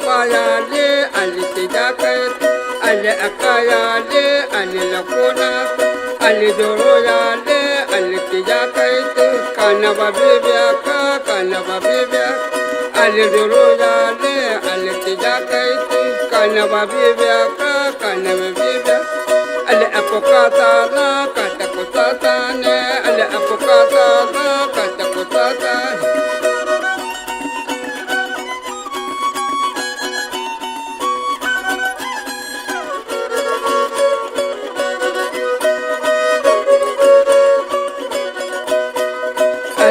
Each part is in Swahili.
mapaya le ali tidakai ali akaya le ali lakona ali doroya le ali tidakai kana babibya kana babibya ali doroya le ali tidakai kana babibya kana babibya ali apokata la kata kotata ne ali apokata la kata kotata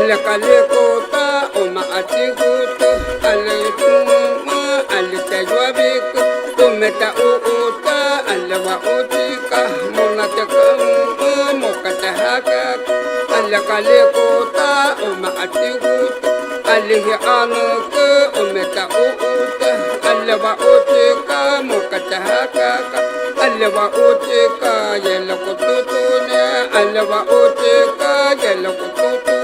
ale kalekota oma atiguto ale tuma ale tajwabik tumeta uta ale wa utika monateka mokata haka ale kalekota oma atiguto ale hianuka umeta uta ale wa utika mokata haka ale wa utika yelo kututune ale wa utika yelo kututune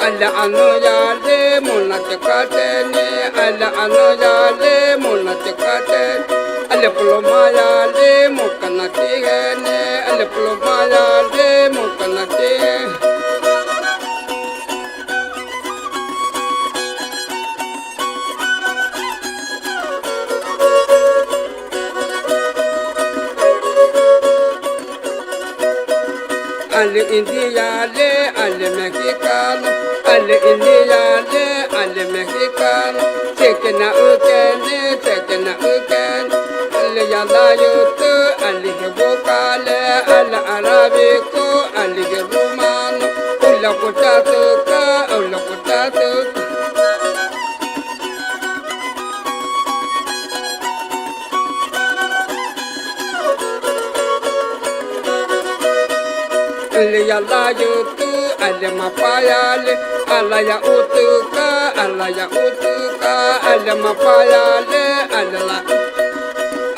alla ano yale munatekatene alla ano yale munatekatene alle ploma yale mukanatigene alle ploma yale mukanatigene alle indiale alle mexicano alle indiale alle mexicano tekena ukene alle yalayoto alle vocale alle arabico alle romano ulla kotatuka alle yalayoto alle mapayale alla ya utuka alle mapayale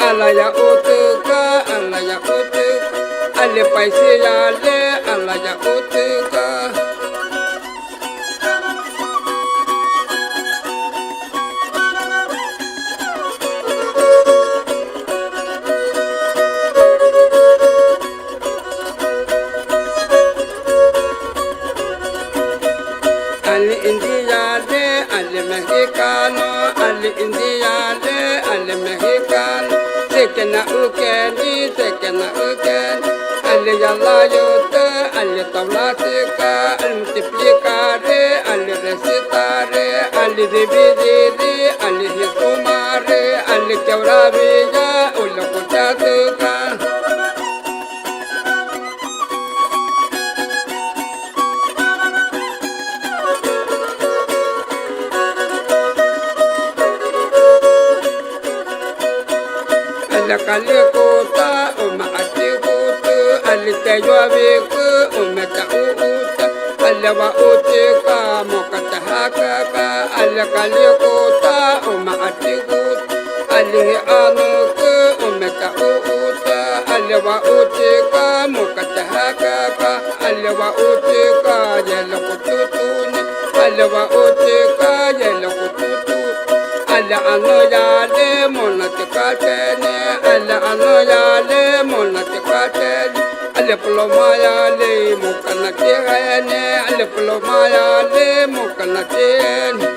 alla ya utuka alle paisiyale alla ya utuka alle indiale alle mexicano alle indiale alle mexicano tekena ukeni alle yalayote alle tablatica alle multiplicare alle recitare alle dividere alle sumare alle quebradilla ulla kotatuka alle kalekota oma atigutu alle tajwabiku umeta uuta alle wa utika mokata hakaka alle kalekota oma atigutu alle anuku umeta uuta alle wa utika mokata hakaka alle wa utika yelo kututune alle wa utika yelo kututune alle ano yale monatekatene alle ano yale monatekatene alle ploma yale mokanatigene alle ploma yale mokanatigene